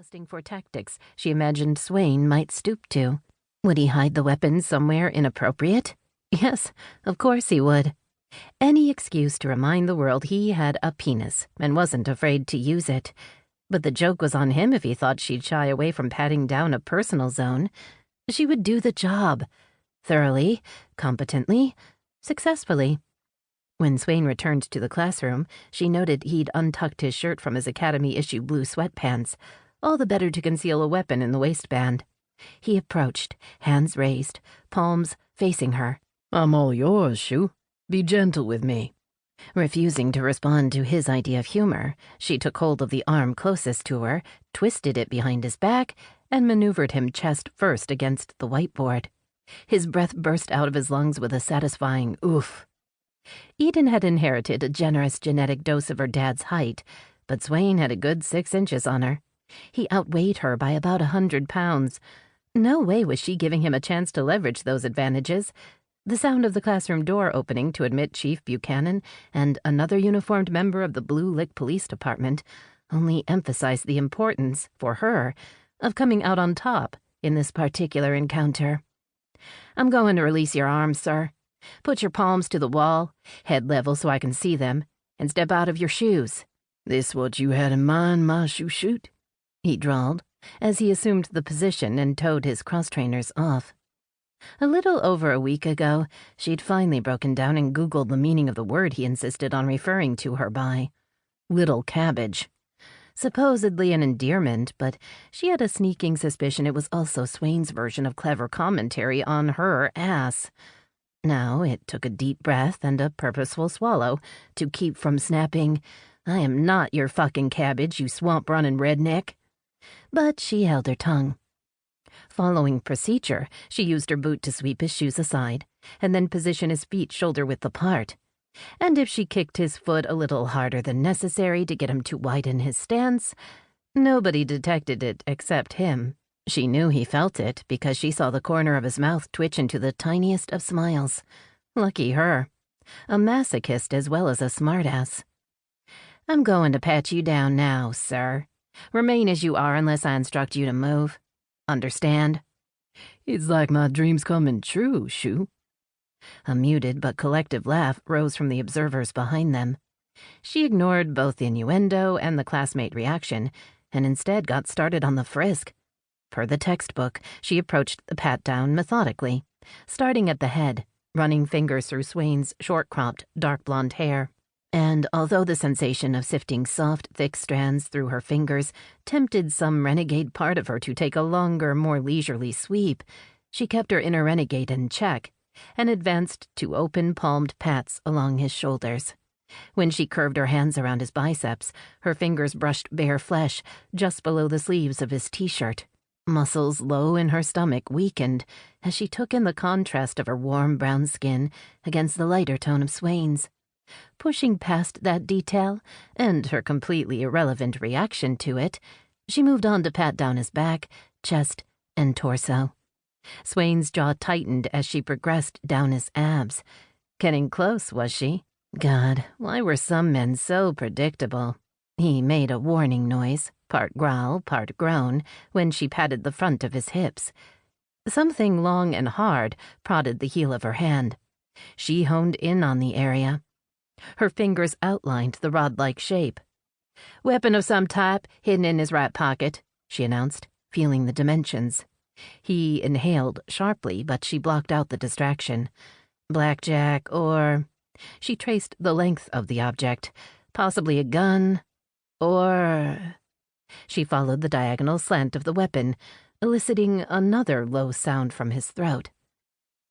testing for tactics she imagined Swain might stoop to. Would he hide the weapon somewhere inappropriate? Yes, of course he would. Any excuse to remind the world he had a penis and wasn't afraid to use it. But the joke was on him if he thought she'd shy away from patting down a personal zone. She would do the job. Thoroughly, competently, successfully. When Swain returned to the classroom, she noted he'd untucked his shirt from his Academy-issue blue sweatpants, all the better to conceal a weapon in the waistband. He approached, hands raised, palms facing her. "I'm all yours, Shu. Be gentle with me." Refusing to respond to his idea of humor, she took hold of the arm closest to her, twisted it behind his back, and maneuvered him chest first against the whiteboard. His breath burst out of his lungs with a satisfying oof. Eden had inherited a generous genetic dose of her dad's height, but Swain had a good 6 inches on her. He outweighed her by about 100 pounds. No way was she giving him a chance to leverage those advantages. The sound of the classroom door opening to admit Chief Buchanan and another uniformed member of the Bluelick Police Department only emphasized the importance, for her, of coming out on top in this particular encounter. "I'm going to release your arms, sir. Put your palms to the wall, head level so I can see them, and step out of your shoes." "This what you had in mind, my shoot?" he drawled, as he assumed the position and towed his cross-trainers off. A little over a week ago, she'd finally broken down and Googled the meaning of the word he insisted on referring to her by. Little cabbage. Supposedly an endearment, but she had a sneaking suspicion it was also Swain's version of clever commentary on her ass. Now it took a deep breath and a purposeful swallow to keep from snapping, "I am not your fucking cabbage, you swamp-running redneck." But she held her tongue. Following procedure, she used her boot to sweep his shoes aside, and then position his feet shoulder-width apart. And if she kicked his foot a little harder than necessary to get him to widen his stance, nobody detected it except him. She knew he felt it because she saw the corner of his mouth twitch into the tiniest of smiles. Lucky her. A masochist as well as a smartass. "I'm going to pat you down now, sir. Remain as you are unless I instruct you to move. Understand?" "It's like my dreams coming true, Shu." A muted but collective laugh rose from the observers behind them. She ignored both the innuendo and the classmate reaction, and instead got started on the frisk. Per the textbook, she approached the pat-down methodically, starting at the head, running fingers through Swain's short-cropped, dark blonde hair. And although the sensation of sifting soft, thick strands through her fingers tempted some renegade part of her to take a longer, more leisurely sweep, she kept her inner renegade in check and advanced to open-palmed pats along his shoulders. When she curved her hands around his biceps, her fingers brushed bare flesh just below the sleeves of his t-shirt. Muscles low in her stomach weakened as she took in the contrast of her warm brown skin against the lighter tone of Swain's. Pushing past that detail, and her completely irrelevant reaction to it, she moved on to pat down his back, chest, and torso. Swain's jaw tightened as she progressed down his abs. Getting close, was she? God, why were some men so predictable? He made a warning noise, part growl, part groan, when she patted the front of his hips. Something long and hard prodded the heel of her hand. She honed in on the area. Her fingers outlined the rod-like shape. "Weapon of some type, hidden in his right pocket," she announced, feeling the dimensions. He inhaled sharply, but she blocked out the distraction. Blackjack or... She traced the length of the object. Possibly a gun, or... She followed the diagonal slant of the weapon, eliciting another low sound from his throat.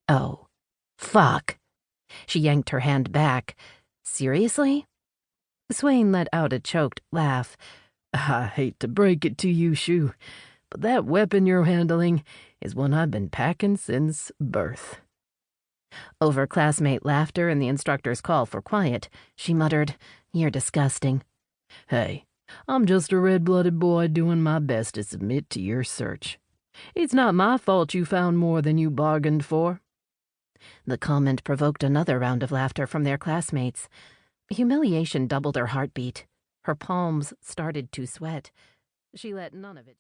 "Oh, fuck." She yanked her hand back. "Seriously?" Swain let out a choked laugh. "I hate to break it to you, Shu, but that weapon you're handling is one I've been packing since birth." Over classmate laughter and the instructor's call for quiet, she muttered, "You're disgusting." "Hey, I'm just a red-blooded boy doing my best to submit to your search. It's not my fault you found more than you bargained for." The comment provoked another round of laughter from their classmates. Humiliation doubled her heartbeat. Her palms started to sweat. She let none of it...